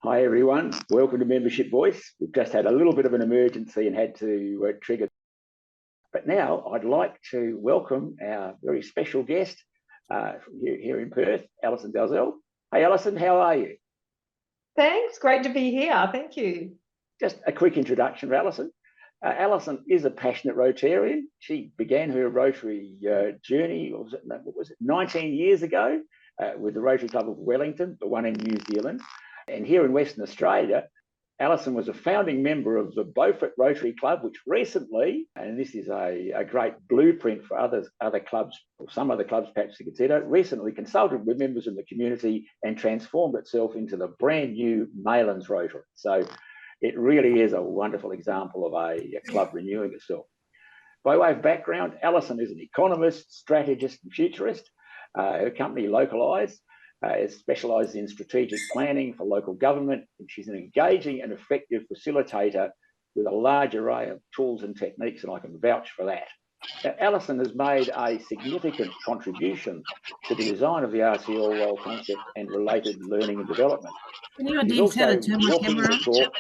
Hi everyone, welcome to Membership Voice. We've just had a little bit of an emergency and had to trigger. But now I'd like to welcome our very special guest here in Perth, Alison Dalziel. Hey Alison, how are you? Thanks, great to be here, thank you. Just a quick introduction of Alison. Alison is a passionate Rotarian. She began her Rotary journey, what was it, 19 years ago with the Rotary Club of Wellington, the one in New Zealand. And here in Western Australia, Alison was a founding member of the Beaufort Rotary Club, which recently, and this is a great blueprint for other clubs, or some other clubs perhaps to consider, recently consulted with members in the community and transformed itself into the brand new Maylands Rotary. So it really is a wonderful example of a club renewing itself. By way of background, Alison is an economist, strategist and futurist. Her company, Localise, is specialised in strategic planning for local government, and she's an engaging and effective facilitator with a large array of tools and techniques, and I can vouch for that. Now, Alison has made a significant contribution to the design of the RCL role concept and related learning and development. She's also welcome to talk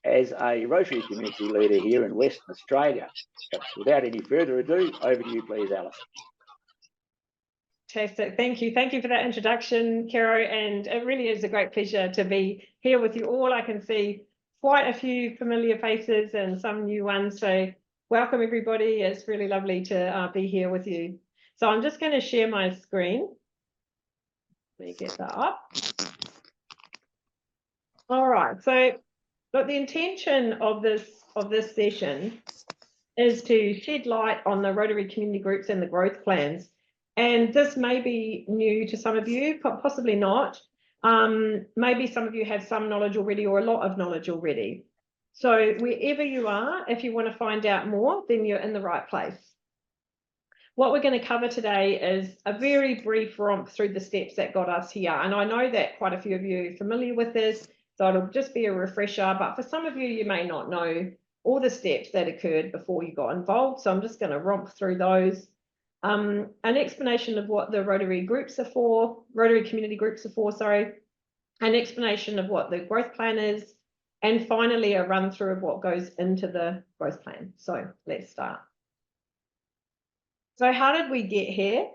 as a Rotary community leader here in Western Australia. But without any further ado, over to you please, Alison. Fantastic, thank you for that introduction, Caro, and it really is a great pleasure to be here with you all. I can see quite a few familiar faces and some new ones, so welcome everybody. It's really lovely to be here with you. So I'm just going to share my screen. Let me get that up. All right, so look, the intention of this session is to shed light on the Rotary community groups and the growth plans. And this may be new to some of you, possibly not. Maybe some of you have some knowledge already or a lot of knowledge already. So wherever you are, if you want to find out more, then you're in the right place. What we're going to cover today is a very brief romp through the steps that got us here. And I know that quite a few of you are familiar with this, so it'll just be a refresher. But for some of you, you may not know all the steps that occurred before you got involved. So I'm just going to romp through those. An explanation of what the Rotary groups are for, Rotary community groups are for, sorry, an explanation of what the growth plan is, and finally a run through of what goes into the growth plan. So let's start. So how did we get here?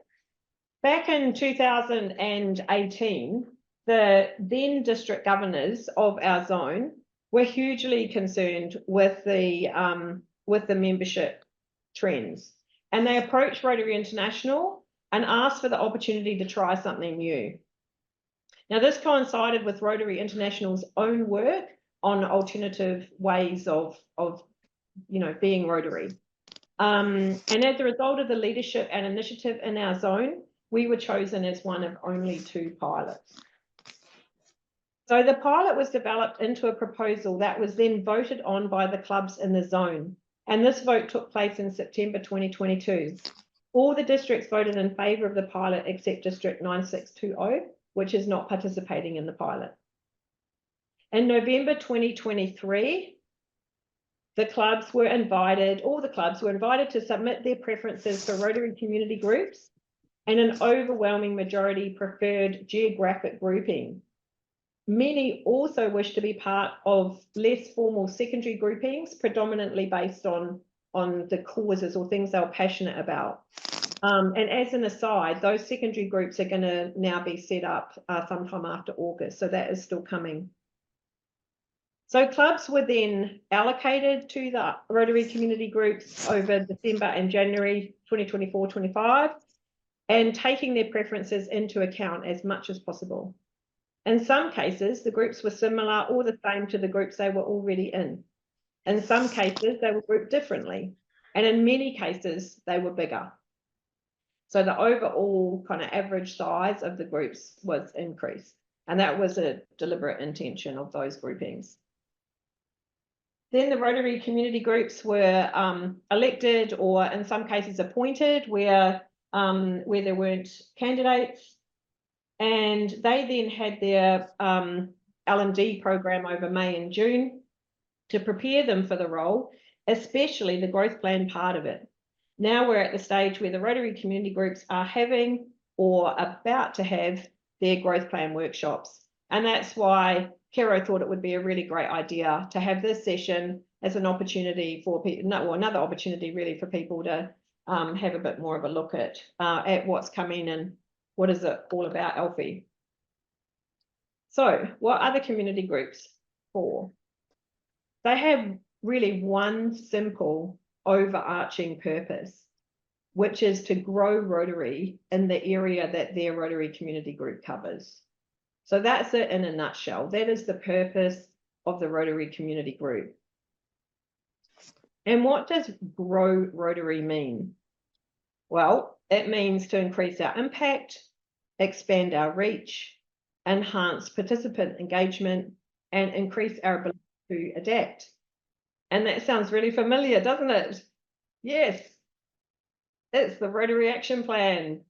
Back in 2018, the then district governors of our zone were hugely concerned with the membership trends. And they approached Rotary International and asked for the opportunity to try something new. Now, this coincided with Rotary International's own work on alternative ways of being Rotary. And as a result of the leadership and initiative in our zone, we were chosen as one of only 2 pilots. So the pilot was developed into a proposal that was then voted on by the clubs in the zone. And this vote took place in September 2022. All the districts voted in favour of the pilot except District 9620, which is not participating in the pilot. In November 2023, all the clubs were invited to submit their preferences for Rotary community groups, and an overwhelming majority preferred geographic grouping. Many also wish to be part of less formal secondary groupings, predominantly based on the causes or things they were passionate about. And as an aside, those secondary groups are going to now be set up sometime after August, so that is still coming. So clubs were then allocated to the Rotary community groups over December and January 2024-25, and taking their preferences into account as much as possible. In some cases, the groups were similar or the same to the groups they were already in. In some cases, they were grouped differently. And in many cases, they were bigger. So the overall kind of average size of the groups was increased. And that was a deliberate intention of those groupings. Then the Rotary community groups were elected, or in some cases appointed, where there weren't candidates. And they then had their L&D program over May and June to prepare them for the role, especially the growth plan part of it. Now we're at the stage where the Rotary community groups are having or about to have their growth plan workshops. And that's why Kero thought it would be a really great idea to have this session as an opportunity for people, another opportunity really for people to have a bit more of a look at what's coming and what is it all about, Alfie. So what are the community groups for? They have really one simple overarching purpose, which is to grow Rotary in the area that their Rotary community group covers. So that's it in a nutshell. That is the purpose of the Rotary community group. And what does grow Rotary mean? Well, it means to increase our impact, expand our reach, enhance participant engagement, and increase our ability to adapt. And that sounds really familiar, doesn't it? Yes, it's the Rotary Action Plan.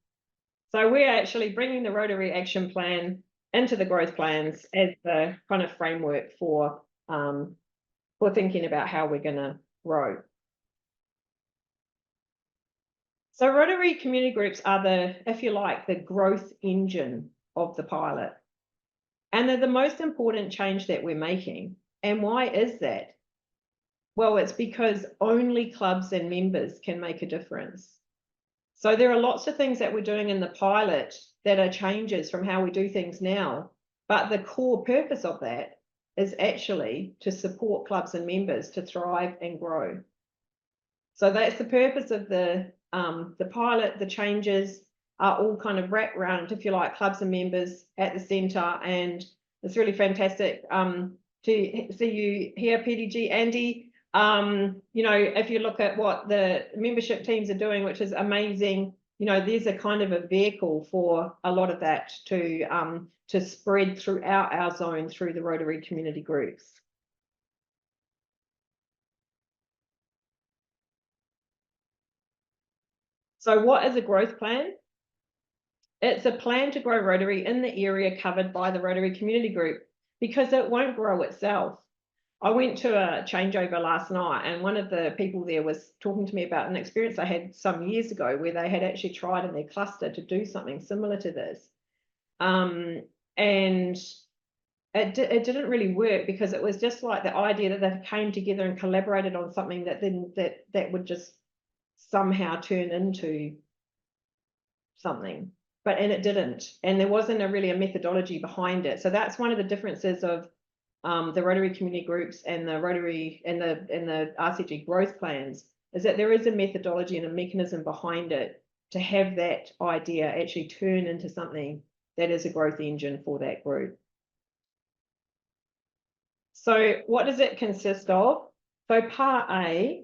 So we're actually bringing the Rotary Action Plan into the growth plans as the kind of framework for thinking about how we're going to grow. So Rotary community groups are the, if you like, the growth engine of the pilot. And they're the most important change that we're making. And why is that? Well, it's because only clubs and members can make a difference. So there are lots of things that we're doing in the pilot that are changes from how we do things now. But the core purpose of that is actually to support clubs and members to thrive and grow. So that's the purpose of the pilot. The changes are all kind of wrapped around, if you like, clubs and members at the centre. And it's really fantastic to see you here, PDG Andy. You know, if you look at what the membership teams are doing, which is amazing, you know, there's a kind of a vehicle for a lot of that to spread throughout our zone through the Rotary community groups. So what is a growth plan? It's a plan to grow Rotary in the area covered by the Rotary community group, because it won't grow itself. I went to a changeover last night, and one of the people there was talking to me about an experience they had some years ago where they had actually tried in their cluster to do something similar to this. And it didn't really work, because it was just like the idea that they came together and collaborated on something that then that would just somehow turn into something, and it didn't, and there wasn't really a methodology behind it. So that's one of the differences of the Rotary community groups and the Rotary and the RCG growth plans, is that there is a methodology and a mechanism behind it to have that idea actually turn into something that is a growth engine for that group. So what does it consist of? So part A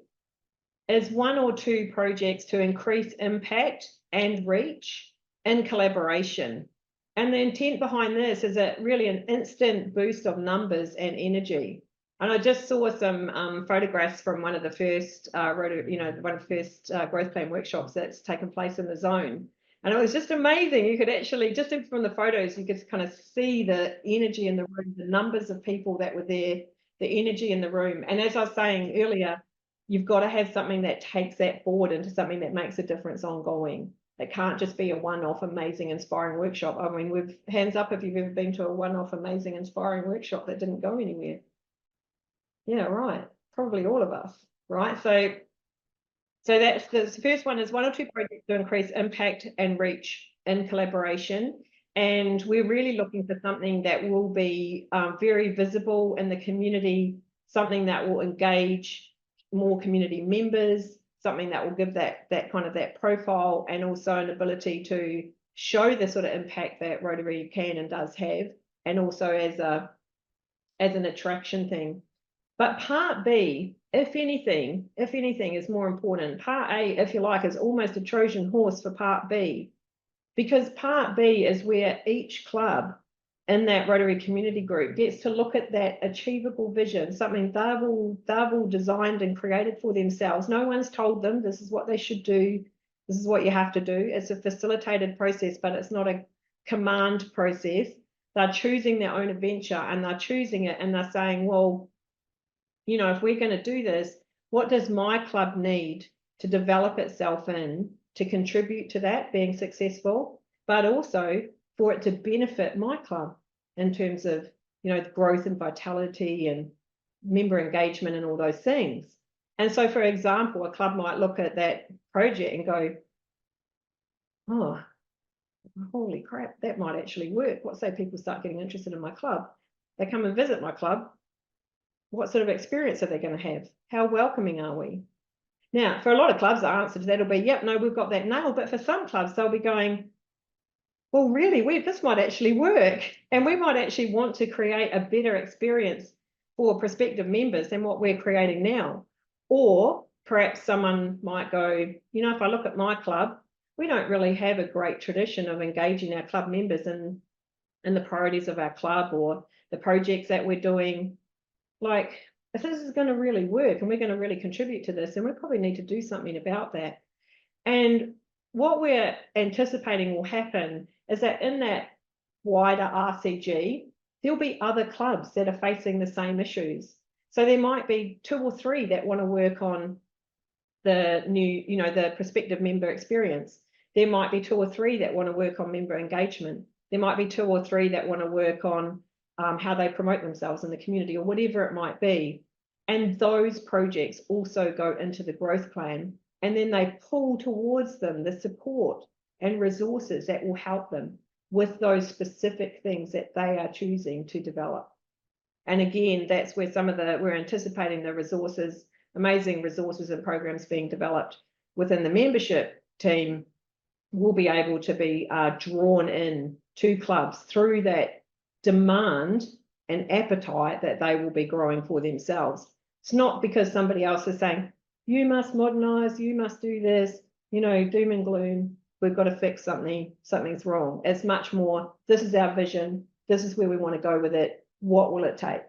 is 1 or 2 projects to increase impact and reach in collaboration. And the intent behind this is really an instant boost of numbers and energy. And I just saw some photographs from one of the first growth plan workshops that's taken place in the zone. And it was just amazing. You could actually, just from the photos, you could kind of see the energy in the room, the numbers of people that were there, the energy in the room. And as I was saying earlier, you've got to have something that takes that forward into something that makes a difference ongoing. It can't just be a one-off amazing inspiring workshop. I mean, hands up if you've ever been to a one-off amazing inspiring workshop that didn't go anywhere. Yeah, right. Probably all of us, right? So that's the first one, is 1 or 2 projects to increase impact and reach in collaboration. And we're really looking for something that will be very visible in the community, something that will engage more community members, something that will give that kind of that profile, and also an ability to show the sort of impact that Rotary can and does have, and also as an attraction thing. But part B, if anything is more important. Part A, if you like, is almost a Trojan horse for part B, because part B is where each club in that Rotary community group gets to look at that achievable vision, something they've all designed and created for themselves. No one's told them this is what they should do, this is what you have to do. It's a facilitated process, but it's not a command process. They're choosing their own adventure, and they're choosing it, and they're saying, well, you know, if we're going to do this, what does my club need to develop itself in to contribute to that being successful, but also for it to benefit my club in terms of you know, growth and vitality and member engagement and all those things. And so, for example, a club might look at that project and go, oh, holy crap, that might actually work. What say people start getting interested in my club? They come and visit my club. What sort of experience are they going to have? How welcoming are we? Now, for a lot of clubs, the answer to that will be, yep, no, we've got that nailed. But for some clubs, they'll be going, well, really, this might actually work. And we might actually want to create a better experience for prospective members than what we're creating now. Or perhaps someone might go, you know, if I look at my club, we don't really have a great tradition of engaging our club members in the priorities of our club or the projects that we're doing. Like, if this is going to really work and we're going to really contribute to this, then we probably need to do something about that. And what we're anticipating will happen is that in that wider RCG, there'll be other clubs that are facing the same issues. So there might be 2 or 3 that want to work on the new, you know, the prospective member experience. There might be 2 or 3 that want to work on member engagement. There might be 2 or 3 that want to work on how they promote themselves in the community or whatever it might be. And those projects also go into the growth plan, and then they pull towards them the support and resources that will help them with those specific things that they are choosing to develop. And again, that's where we're anticipating the resources, amazing resources and programs being developed within the membership team will be able to be drawn in to clubs through that demand and appetite that they will be growing for themselves. It's not because somebody else is saying, you must modernize, you must do this, you know, doom and gloom, we've got to fix something, something's wrong. It's much more, this is our vision, this is where we want to go with it, what will it take?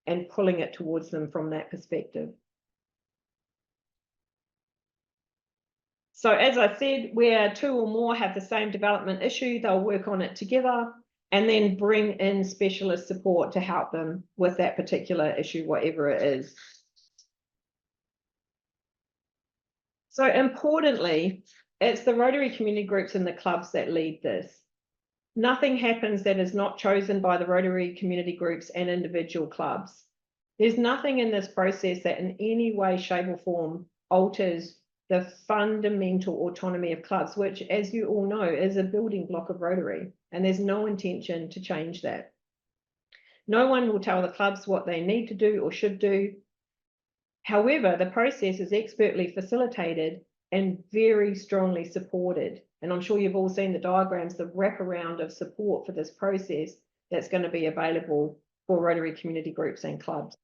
And pulling it towards them from that perspective. So as I said, where 2 or more have the same development issue, they'll work on it together and then bring in specialist support to help them with that particular issue, whatever it is. So importantly, it's the Rotary community groups and the clubs that lead this. Nothing happens that is not chosen by the Rotary community groups and individual clubs. There's nothing in this process that in any way, shape or form alters the fundamental autonomy of clubs, which, as you all know, is a building block of Rotary, and there's no intention to change that. No one will tell the clubs what they need to do or should do. However, the process is expertly facilitated and very strongly supported. And I'm sure you've all seen the diagrams, the wraparound of support for this process that's going to be available for Rotary community groups and clubs.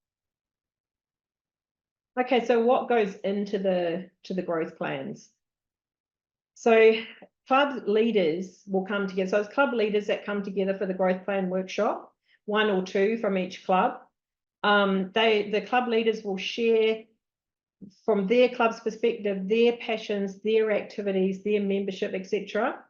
Okay, so what goes into the growth plans? So club leaders will come together. So it's club leaders that come together for the growth plan workshop, 1 or 2 from each club. The club leaders will share from their club's perspective, their passions, their activities, their membership, etc.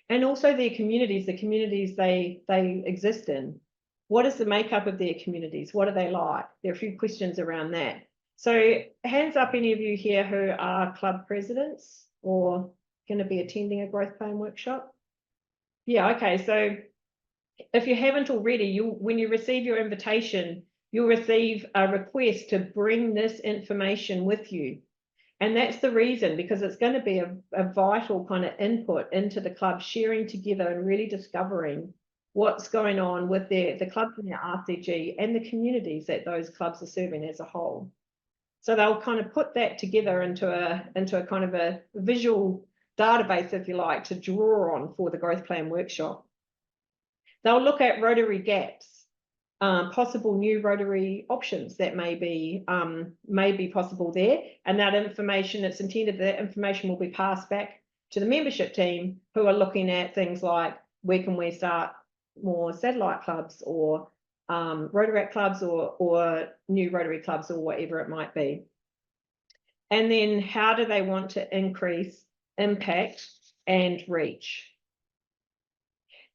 And also their communities, the communities they exist in. What is the makeup of their communities? What are they like? There are a few questions around that. So hands up, any of you here who are club presidents or going to be attending a growth plan workshop? Yeah, okay. So if you haven't already, when you receive your invitation, you'll receive a request to bring this information with you. And that's the reason, because it's going to be a vital kind of input into the club, sharing together and really discovering what's going on with the clubs in their RCG and the communities that those clubs are serving as a whole. So they'll kind of put that together into a kind of a visual database, if you like, to draw on for the growth plan workshop. They'll look at Rotary gaps, possible new Rotary options that may be possible there, and that information, it's intended that information will be passed back to the membership team, who are looking at things like where can we start more satellite clubs or Rotaract clubs or new Rotary clubs or whatever it might be. And then how do they want to increase impact and reach?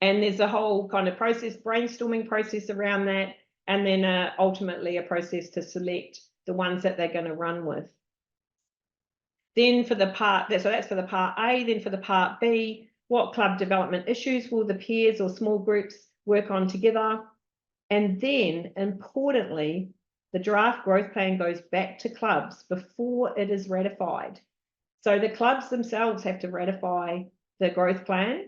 And there's a whole kind of process, brainstorming process around that, and then ultimately a process to select the ones that they're going to run with. Then for the part, so that's for the part A, then for the part B, what club development issues will the peers or small groups work on together? And then, importantly, the draft growth plan goes back to clubs before it is ratified. So the clubs themselves have to ratify the growth plan.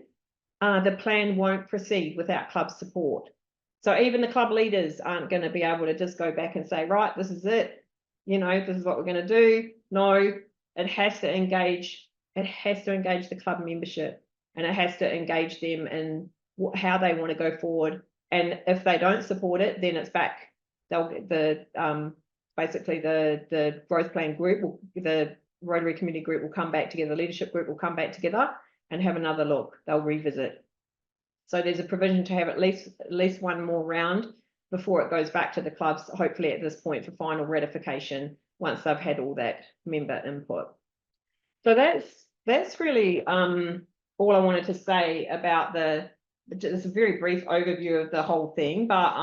The plan won't proceed without club support. So even the club leaders aren't going to be able to just go back and say, right, this is it. You know, this is what we're going to do. No, it has to engage. It has to engage the club membership, and it has to engage them in how they want to go forward. And if they don't support it, then it's back. Basically the growth plan group, the Rotary community group will come back together. The leadership group will come back together and have another look. They'll revisit. So there's a provision to have at least one more round before it goes back to the clubs, hopefully at this point for final ratification once they've had all that member input. So that's really all I wanted to say about it's a very brief overview of the whole thing, but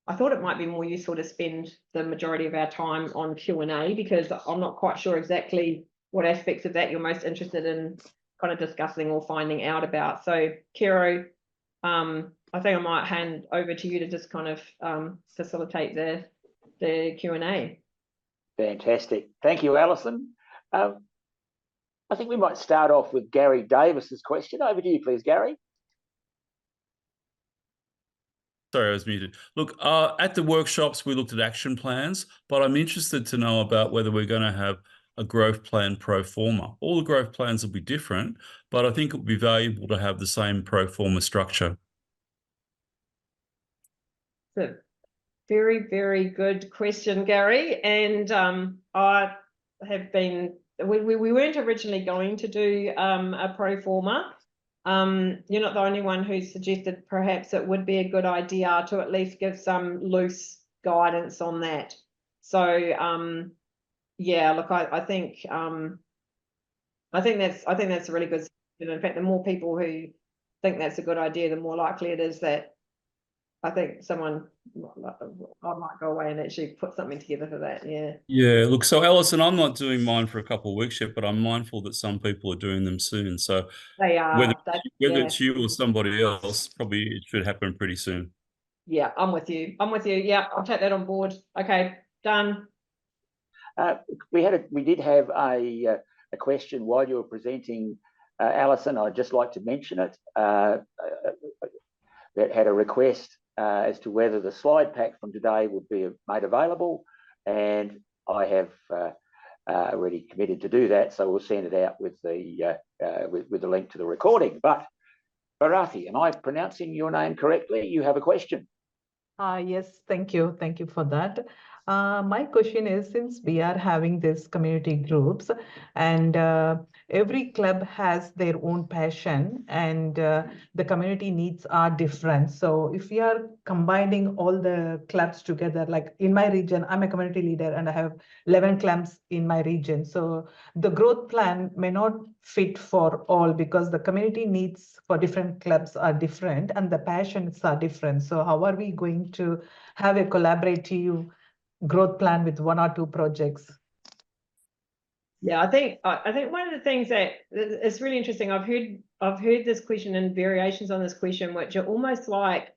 I thought it might be more useful to spend the majority of our time on Q&A, because I'm not quite sure exactly what aspects of that you're most interested in kind of discussing or finding out about. So Kiro, I think I might hand over to you to just kind of facilitate the Q&A. Fantastic. Thank you, Alison. I think we might start off with Gary Davis's question. Over to you, please, Gary. Sorry, I was muted. Look, at the workshops, we looked at action plans, but I'm interested to know about whether we're going to have a growth plan pro forma. All the growth plans will be different, but I think it would be valuable to have the same pro forma structure. So, very, very good question, Gary. And I have been, we weren't originally going to do a pro forma. You're not the only one who suggested perhaps it would be a good idea to at least give some loose guidance on that. So yeah, look, I think that's a really good suggestion. In fact, the more people who think that's a good idea, the more likely it is that I think I might go away and actually put something together for that. Yeah. Yeah, look, so Alison, I'm not doing mine for a couple of weeks yet, but I'm mindful that some people are doing them soon. So They are. whether it's you or somebody else, probably it should happen pretty soon. Yeah, I'm with you. Yeah, I'll take that on board. Okay, done. We did have a question while you were presenting, Alison. I'd just like to mention it. That had a request as to whether the slide pack from today would be made available, and I have already committed to do that. So we'll send it out with the link to the recording. But Bharati, am I pronouncing your name correctly? You have a question. Yes, thank you. Thank you for that. My question is, since we are having these community groups and every club has their own passion and the community needs are different. So if we are combining all the clubs together, like in my region, I'm a community leader and I have 11 clubs in my region. So the growth plan may not fit for all because the community needs for different clubs are different and the passions are different. So how are we going to have a collaborative growth plan with one or two projects? Yeah, I think one of the things that is really interesting, I've heard this question and variations on this question, which are almost like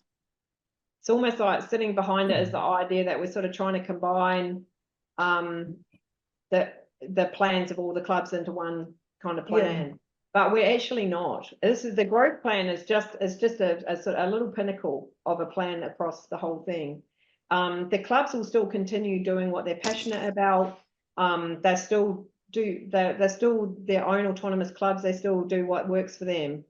sitting behind it is the idea that we're sort of trying to combine the plans of all the clubs into one kind of plan. Yeah. But we're actually not. The growth plan is just a little pinnacle of a plan across the whole thing. The clubs will still continue doing what they're passionate about. They're still their own autonomous clubs. They still do what works for them.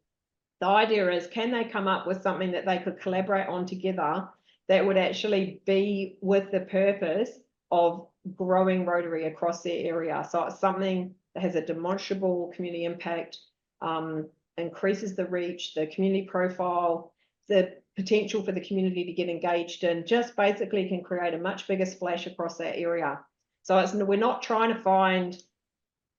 The idea is, can they come up with something that they could collaborate on together that would actually be with the purpose of growing Rotary across their area? So it's something that has a demonstrable community impact, increases the reach, the community profile, the potential for the community to get engaged in, just basically can create a much bigger splash across that area. So we're not trying to find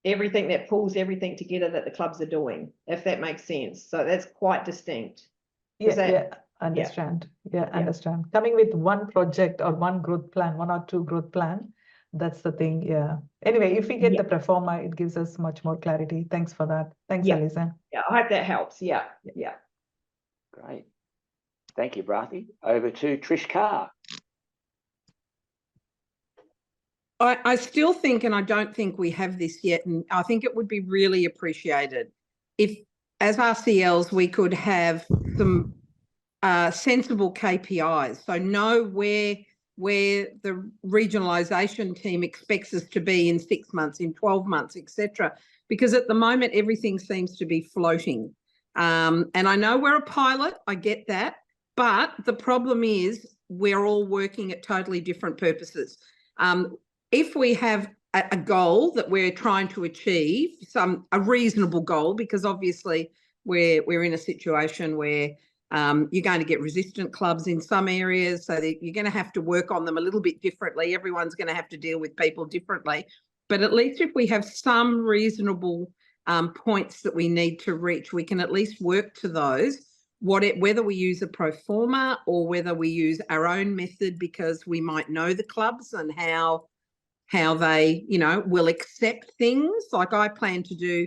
everything that pulls everything together that the clubs are doing, if that makes sense. So that's quite distinct. Understand. Understand. Coming with one project or one growth plan, one or two growth plan, that's the thing. Yeah. Anyway, if we get the pro forma, it gives us much more clarity. Thanks for that. Thanks, Alison. Yeah, I hope that helps. Yeah. Great. Thank you, Brathy. Over to Trish Carr. I still think, and I don't think we have this yet, and I think it would be really appreciated if, as RCLs, we could have some sensible KPIs. So know where the regionalisation team expects us to be in 6 months, in 12 months, etc. Because at the moment, everything seems to be floating. And I know we're a pilot, I get that, but the problem is we're all working at totally different purposes. If we have a goal that we're trying to achieve, a reasonable goal, because obviously we're in a situation where you're going to get resistant clubs in some areas, so that you're going to have to work on them a little bit differently. Everyone's going to have to deal with people differently. But at least if we have some reasonable points that we need to reach, we can at least work to those, whether we use a pro forma or whether we use our own method, because we might know the clubs and how they, will accept things. Like I plan to do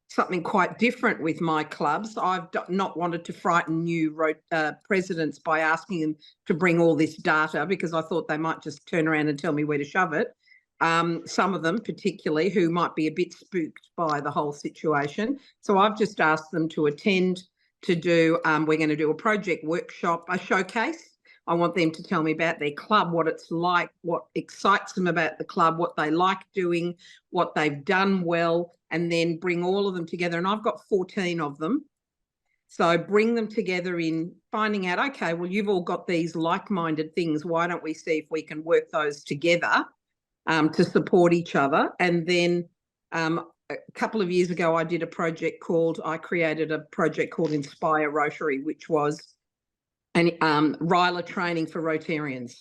something quite different with my clubs. I've not wanted to frighten new presidents by asking them to bring all this data, because I thought they might just turn around and tell me where to shove it. Some of them particularly who might be a bit spooked by the whole situation. So I've just asked them to attend to do, we're going to do a project workshop, a showcase. I want them to tell me about their club, what it's like, what excites them about the club, what they like doing, what they've done well, and then bring all of them together. And I've got 14 of them. So bring them together in finding out, okay, well, you've all got these like-minded things. Why don't we see if we can work those together to support each other? And then a couple of years ago, I created a project called Inspire Rotary, which was and RILA training for Rotarians.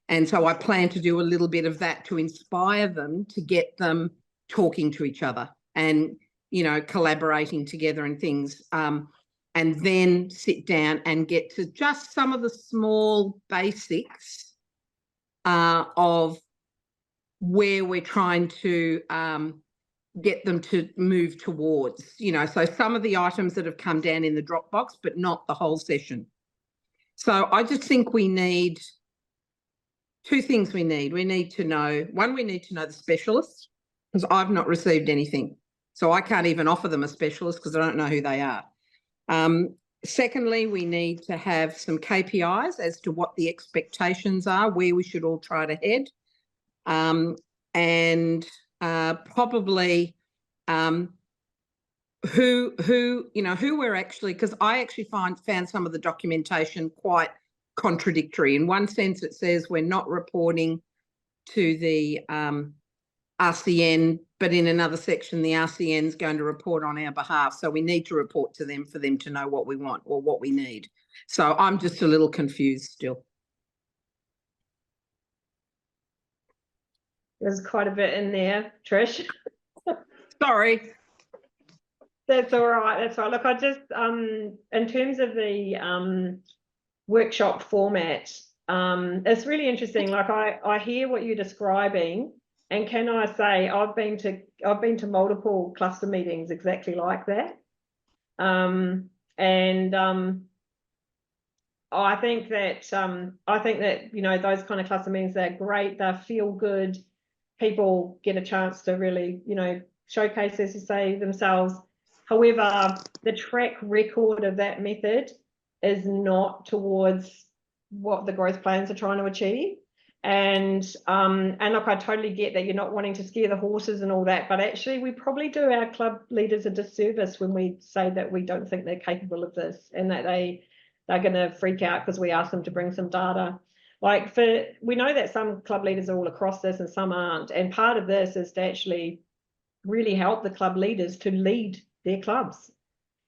And so I plan to do a little bit of that to inspire them, to get them talking to each other and, collaborating together and things. And then sit down and get to just some of the small basics of where we're trying to get them to move towards, so some of the items that have come down in the Dropbox, but not the whole session. So I just think we need two things. We need to know, one, we need to know the specialists, because I've not received anything. So I can't even offer them a specialist because I don't know who they are. Secondly, we need to have some KPIs as to what the expectations are, where we should all try to head. And probably who we're actually, because I actually found some of the documentation quite contradictory. In one sense, it says we're not reporting to the RCN, but in another section, the RCN is going to report on our behalf. So we need to report to them for them to know what we want or what we need. So I'm just a little confused still. There's quite a bit in there, Trish. Sorry. That's all right. That's all right. Look, I just, in terms of the workshop format, it's really interesting. Like I hear what you're describing, and can I say I've been to multiple cluster meetings exactly like that, and I think that those kind of cluster meetings, they're great. They feel good. People get a chance to really showcase, as you say, themselves. However, the track record of that method is not towards what the growth plans are trying to achieve. And look, I totally get that you're not wanting to scare the horses and all that, but actually we probably do our club leaders a disservice when we say that we don't think they're capable of this, and that they're going to freak out because we ask them to bring some data. We know that some club leaders are all across this and some aren't. And part of this is to actually really help the club leaders to lead their clubs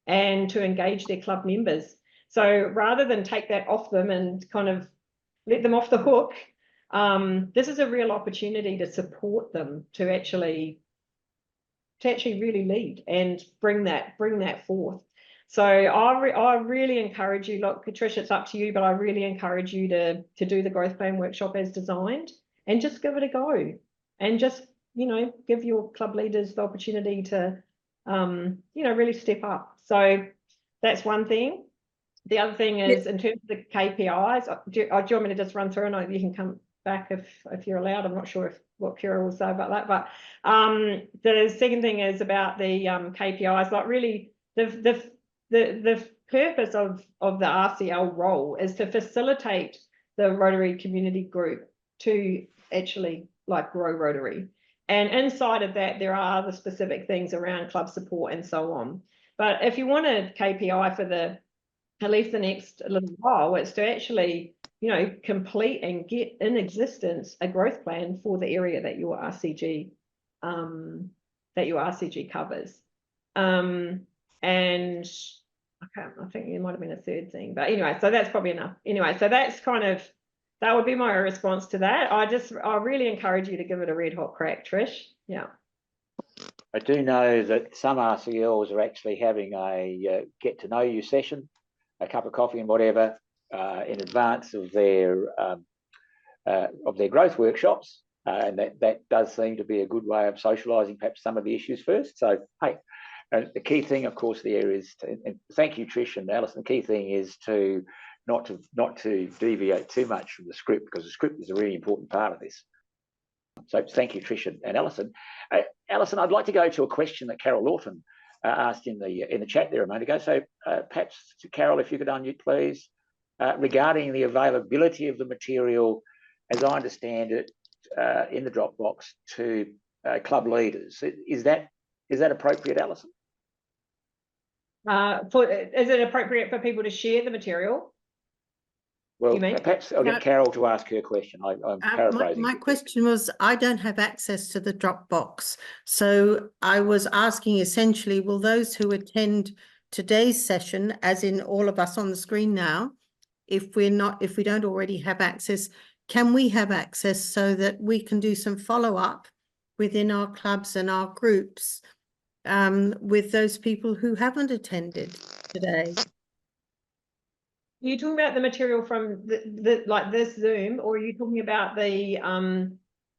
and to engage their club members. So rather than take that off them and kind of let them off the hook, this is a real opportunity to support them to actually really lead and bring that forth. So I really encourage you, look, Patricia, it's up to you, but I really encourage you to do the growth plan workshop as designed and just give it a go, and just, give your club leaders the opportunity to, really step up. So that's one thing. the other thing is in terms of the KPIs, do you want me to just run through and you can come back if you're allowed? I'm not sure what Kira will say about that, but the second thing is about the KPIs. Like really, the purpose of the RCL role is to facilitate the Rotary community group to actually like grow Rotary. And inside of that, there are other specific things around club support and so on. But if you want a KPI for at least the next little while, it's to actually, complete and get in existence a growth plan for the area that your RCG covers. And I think there might have been a third thing, but anyway, so that's probably enough. Anyway, so that's that would be my response to that. I really encourage you to give it a red hot crack, Trish. Yeah. I do know that some RCLs are actually having a get to know you session, a cup of coffee and whatever, in advance of their growth workshops, and that does seem to be a good way of socialising perhaps some of the issues first. So hey, the key thing, of course, there is and thank you, Trish and Alison. The key thing is to not to deviate too much from the script, because the script is a really important part of this. So thank you, Trish and Alison. Alison, I'd like to go to a question that Carol Lawton asked in the chat there a moment ago. So perhaps, Carol, if you could unmute, please, regarding the availability of the material, as I understand it, in the Dropbox to club leaders. Is that appropriate, Alison? Is it appropriate for people to share the material? Well, perhaps I'll get Carol to ask her question. I'm paraphrasing. My question was, I don't have access to the Dropbox. So I was asking essentially, will those who attend today's session, as in all of us on the screen now, if we don't already have access, can we have access so that we can do some follow-up within our clubs and our groups with those people who haven't attended today? Are you talking about the material from like this Zoom, or are you talking about the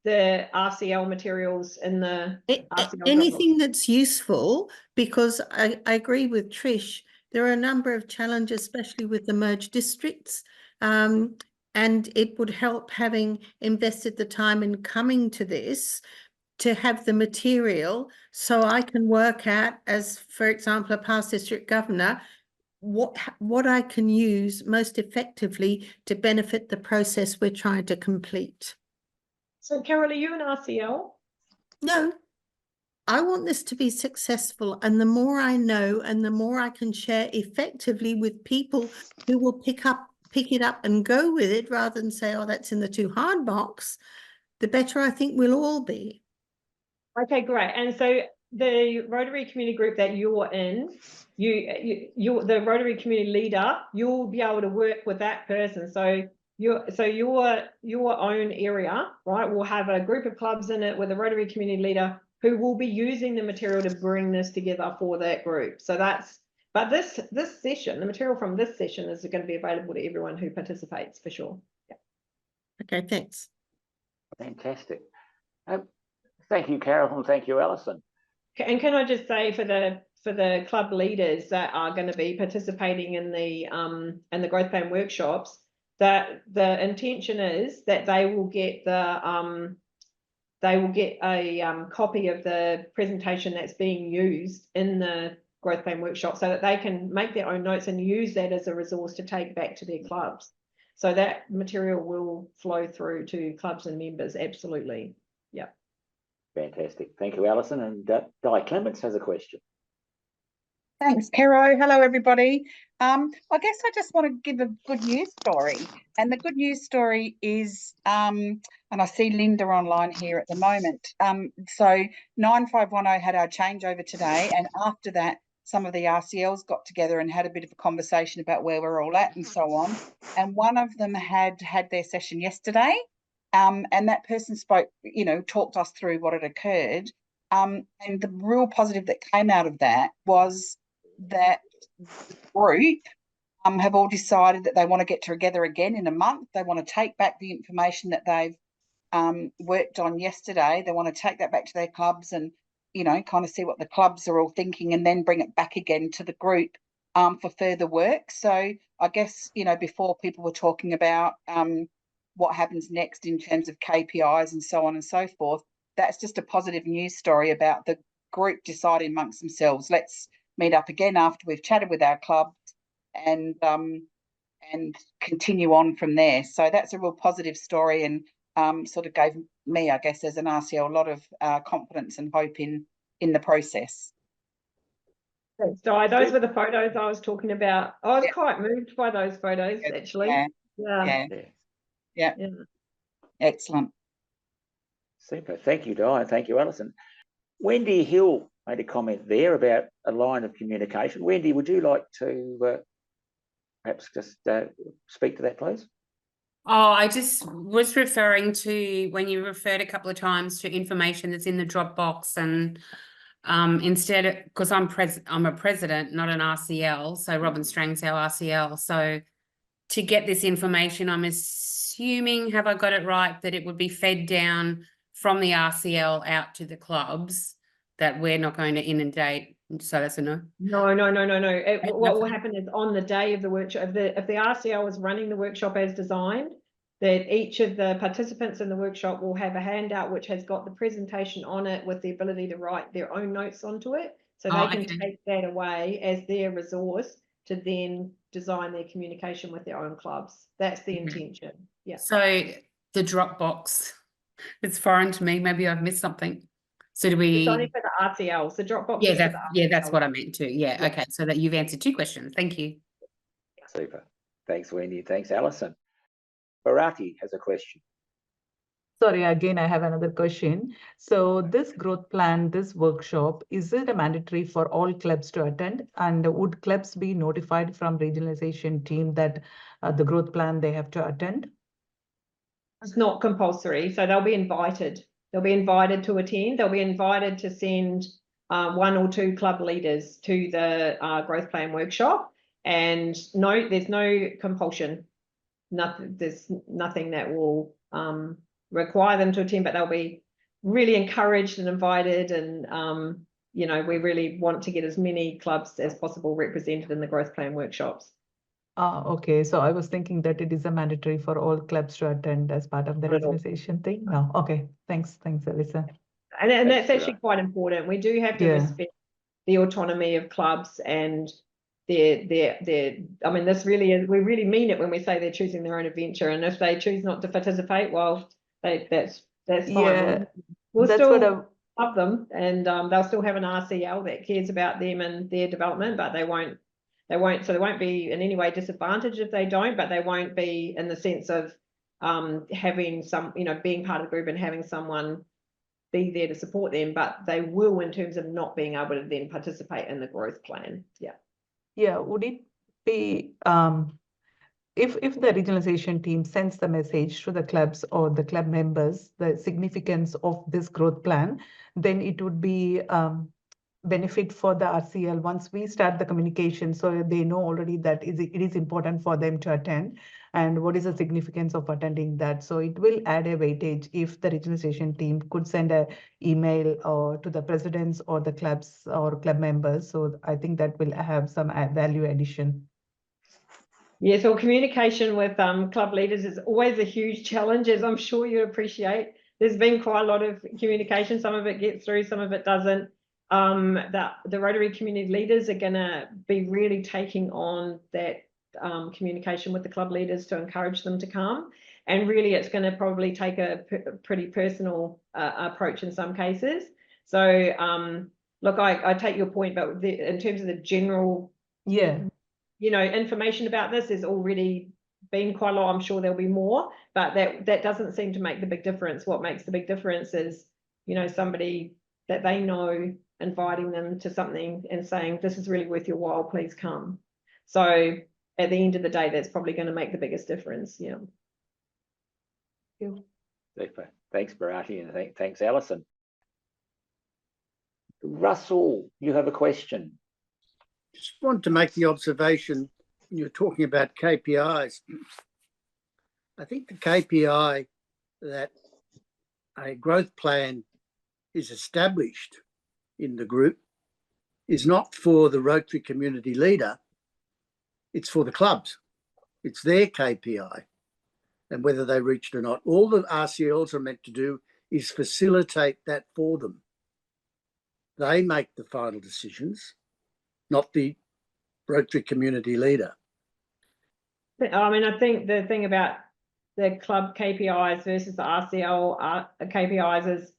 RCL materials in the RCL anything that's useful? Because I agree with Trish, there are a number of challenges, especially with the merged districts, and it would help, having invested the time in coming to this, to have the material so I can work out, as for example, a past district governor, what I can use most effectively to benefit the process we're trying to complete. So Carol, are you an RCL? No, I want this to be successful, and the more I know and the more I can share effectively with people who will pick it up and go with it, rather than say, oh, that's in the too hard box, the better I think we'll all be. Okay, great. And so the Rotary community group that you're in, the Rotary community leader, you'll be able to work with that person. So your own area, right, will have a group of clubs in it with a Rotary community leader who will be using the material to bring this together for that group. So but this session, the material from this session is going to be available to everyone who participates for sure. Yeah. Okay, thanks. Fantastic. Thank you, Carol, and thank you, Alison. And can I just say, for the club leaders that are going to be participating in the growth plan workshops, that the intention is that they will get a copy of the presentation that's being used in the growth plan workshop, so that they can make their own notes and use that as a resource to take back to their clubs. So that material will flow through to clubs and members. Absolutely. Yeah. Fantastic. Thank you, Alison. And Di Clements has a question. Thanks, Kero. Hello, everybody. I guess I just want to give a good news story. And the good news story is, and I see Linda online here at the moment. So 9510 had our changeover today. And after that, some of the RCLs got together and had a bit of a conversation about where we're all at and so on. And one of them had their session yesterday. And that person spoke, talked us through what had occurred. And the real positive that came out of that was that the group have all decided that they want to get together again in a month. They want to take back the information that they've worked on yesterday. They want to take that back to their clubs and, kind of see what the clubs are all thinking, and then bring it back again to the group for further work. So I guess, you know, before people were talking about what happens next in terms of KPIs and so on and so forth, that's just a positive news story about the group deciding amongst themselves, let's meet up again after we've chatted with our clubs and continue on from there. So that's a real positive story, and sort of gave me, I guess, as an RCL, a lot of confidence and hope in the process. Thanks, Di. Those were the photos I was talking about. I was quite moved by those photos, actually. Yeah. Excellent. Super. Thank you, Di, and thank you, Alison. Wendy Hill made a comment there about a line of communication. Wendy, would you like to perhaps just speak to that, please? Oh, I just was referring to when you referred a couple of times to information that's in the Dropbox, and instead, because I'm a president, not an RCL, so Robin Strang's our RCL. So to get this information, I'm assuming, have I got it right, that it would be fed down from the RCL out to the clubs, that we're not going to inundate. So that's a no. No. What will happen is on the day of the workshop, if the RCL is running the workshop as designed, that each of the participants in the workshop will have a handout which has got the presentation on it with the ability to write their own notes onto it. So they can take that away as their resource to then design their communication with their own clubs. That's the intention. Yeah. So the Dropbox, it's foreign to me. Maybe I've missed something. So do we? It's only for the RCLs. The Dropbox. Yeah, that's what I meant too. Yeah. Okay. So that you've answered 2 questions. Thank you. Super. Thanks, Wendy. Thanks, Alison. Bharati has a question. Sorry, again, I have another question. So this growth plan, this workshop, is it a mandatory for all clubs to attend? And would clubs be notified from regionalization team that the growth plan they have to attend? It's not compulsory, so they'll be invited. They'll be invited to attend. They'll be invited to send 1 or 2 club leaders to the growth plan workshop. And no, there's no compulsion. There's nothing that will require them to attend, but they'll be really encouraged and invited. And you know, we really want to get as many clubs as possible represented in the growth plan workshops. Okay, so I was thinking that it is a mandatory for all clubs to attend as part of the regionalization thing. No, okay, thanks, Alison. And that's actually quite important. We do have to respect the autonomy of clubs and their I mean, this really is, we really mean it when we say they're choosing their own adventure. And if they choose not to participate, well, that's fine. Yeah, we'll still love them, and they'll still have an RCL that cares about them and their development, but they won't be in any way disadvantaged if they don't, but they won't be in the sense of having some, you know, being part of the group and having someone be there to support them, but they will in terms of not being able to then participate in the growth plan. Yeah, would it be if the regionalization team sends the message to the clubs or the club members the significance of this growth plan, then it would be benefit for the RCL once we start the communication, so they know already that it is important for them to attend and what is the significance of attending that. So it will add a weightage if the regionalization team could send an email or to the presidents or the clubs or club members. So I think that will have some value addition. Yeah, so communication with club leaders is always a huge challenge, as I'm sure you appreciate. There's been quite a lot of communication. Some of it gets through, some of it doesn't. The Rotary community leaders are going to be really taking on that communication with the club leaders to encourage them to come. And really, it's going to probably take a pretty personal approach in some cases. So, look, I take your point, but in terms of the general, you know, information about this has already been quite a lot. I'm sure there'll be more, but that doesn't seem to make the big difference. What makes the big difference is, you know, somebody that they know inviting them to something and saying, this is really worth your while, please come. So at the end of the day, that's probably going to make the biggest difference. Yeah. Super. Thanks, Bharati, and thanks, Alison. Russell, you have a question. Just want to make the observation, you're talking about KPIs. I think the KPI that a growth plan is established in the group is not for the Rotary community leader, It's for the clubs. It's their KPI. And whether they reach it or not, all the RCLs are meant to do is facilitate that for them. They make the final decisions, not the Rotary community leader. I mean, I think the thing about the club KPIs versus the RCL KPIs is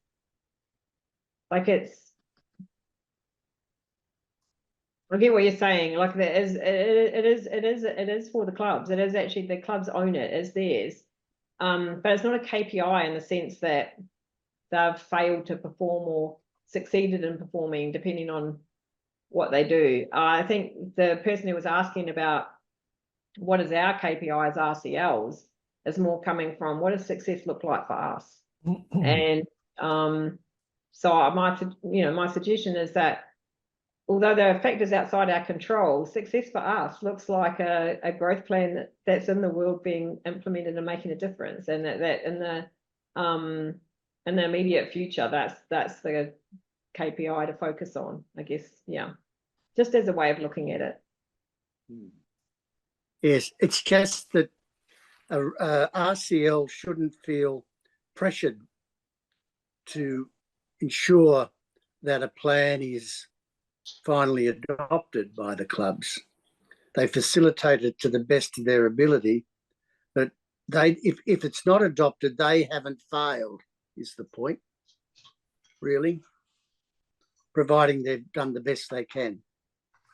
like I get what you're saying. Like it is for the clubs. It is actually the clubs own it. It's theirs. But it's not a KPI in the sense that they've failed to perform or succeeded in performing, depending on what they do. I think the person who was asking about what is our KPIs, RCLs, is more coming from what does success look like for us? And so my suggestion is that although there are factors outside our control, success for us looks like a growth plan that's in the world being implemented and making a difference, and that in the immediate future, that's the KPI to focus on, I guess. Yeah, just as a way of looking at it. Yes, it's just that RCL shouldn't feel pressured to ensure that a plan is finally adopted by the clubs. They facilitate it to the best of their ability, but if it's not adopted, they haven't failed, is the point, really, providing they've done the best they can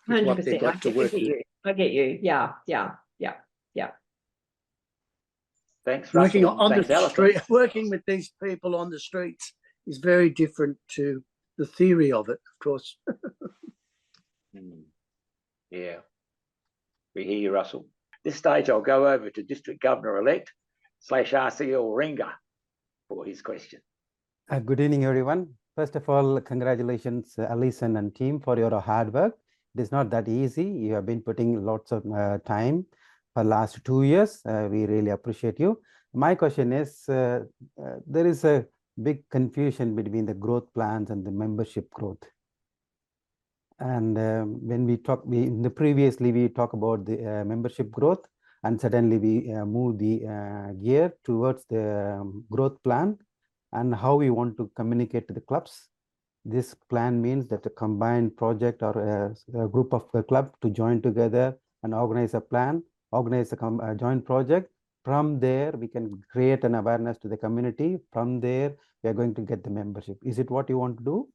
with what they've got to work with. I get you. Yeah. Thanks, Working Russell. on Thanks, the Alison. street, working with these people on the streets is very different to the theory of it, of course. Yeah, we hear you, Russell. This stage, I'll go over to District Governor-elect / RCL Ringa for his question. Good evening, everyone. First of all, congratulations, Alison and team, for your hard work. It is not that easy. You have been putting lots of time for last 2 years. We really appreciate you. My question is, there is a big confusion between the growth plans and the membership growth. And when we talk, previously we talk about the membership growth, and suddenly we move the gear towards the growth plan and how we want to communicate to the clubs. This plan means that a combined project or a group of the club to join together and organize a plan, organize a joint project. From there, we can create an awareness to the community. From there, we are going to get the membership. Is it what you want to do?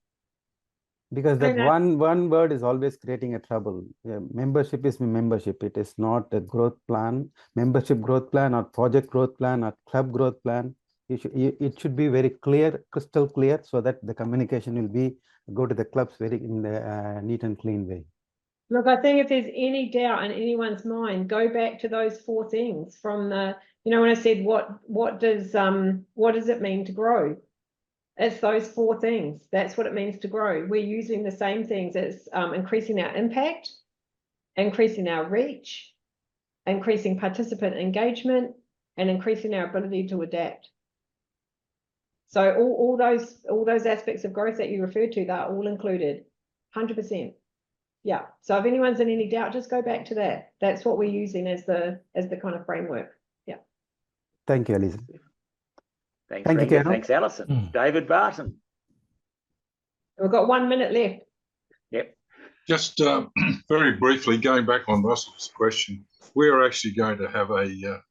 Because that one word is always creating a trouble. Membership is membership. It is not a growth plan, membership growth plan, or project growth plan, or club growth plan. It should be very clear, crystal clear, so that the communication will go to the clubs very in the neat and clean way. Look, I think if there's any doubt in anyone's mind, go back to those 4 things from the, when I said what does it mean to grow? It's those 4 things. That's what it means to grow. We're using the same things as increasing our impact, increasing our reach, increasing participant engagement, and increasing our ability to adapt. So all those aspects of growth that you referred to, they're all included, 100%. Yeah. So if anyone's in any doubt, just go back to that. That's what we're using as the kind of framework. Yeah. Thank you, Alison. Thanks, Ringa. Thanks, Alison. David Barton. We've got 1 minute left. Yep. Just very briefly, going back on Russell's question, we're actually going to have a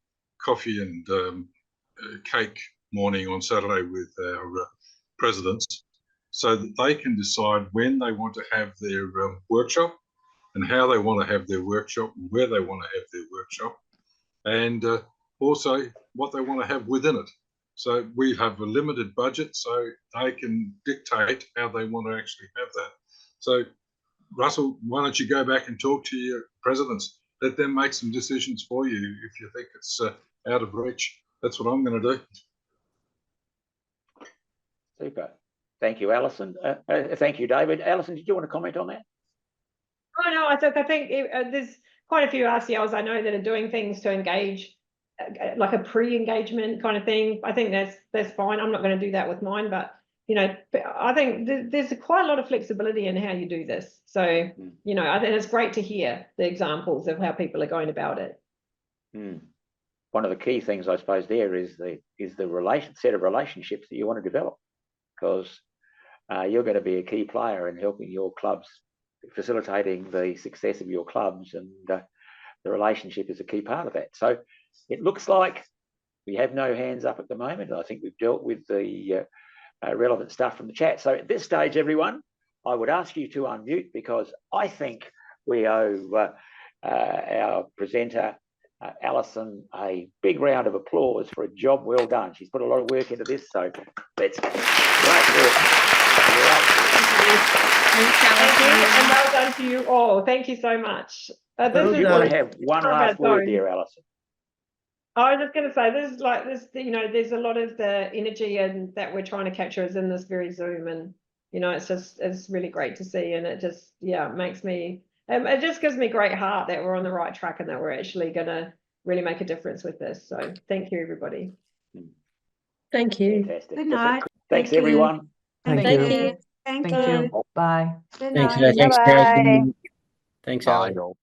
coffee and cake morning on Saturday with our presidents, so that they can decide when they want to have their workshop and how they want to have their workshop and where they want to have their workshop, and also what they want to have within it. So we have a limited budget, so they can dictate how they want to actually have that. So Russell, why don't you go back and talk to your presidents, let them make some decisions for you if you think it's out of reach. That's what I'm going to do. Super. Thank you, Alison. Thank you, David. Alison, did you want to comment on that? Oh, no, I think there's quite a few RCLs I know that are doing things to engage, like a pre-engagement kind of thing. I think that's fine. I'm not going to do that with mine, but you know, I think there's quite a lot of flexibility in how you do this. So, you know, I think it's great to hear the examples of how people are going about it. One of the key things, I suppose, there is the set of relationships that you want to develop, because you're going to be a key player in helping your clubs, facilitating the success of your clubs, and the relationship is a key part of that. So it looks like we have no hands up at the moment. I think we've dealt with the relevant stuff from the chat. So at this stage, everyone, I would ask you to unmute, because I think we owe our presenter, Alison, a big round of applause for a job well done. She's put a lot of work into this, so let's great work. Thank you, and well done to you all. Thank you so much. This is want to have one last word there, Alison. I was just going to say, this is like this, you know, there's a lot of the energy and that we're trying to capture is in this very Zoom, and you know, it's really great to see, and it just makes me, it just gives me great heart that we're on the right track and that we're actually going to really make a difference with this. So thank you, everybody. Thank you. Fantastic. Good night. Thanks, everyone. Thank you. Thank you. you. Bye. Good Thanks, night. thanks, Bye-bye. Karen. Thanks, Bye, Alan. all.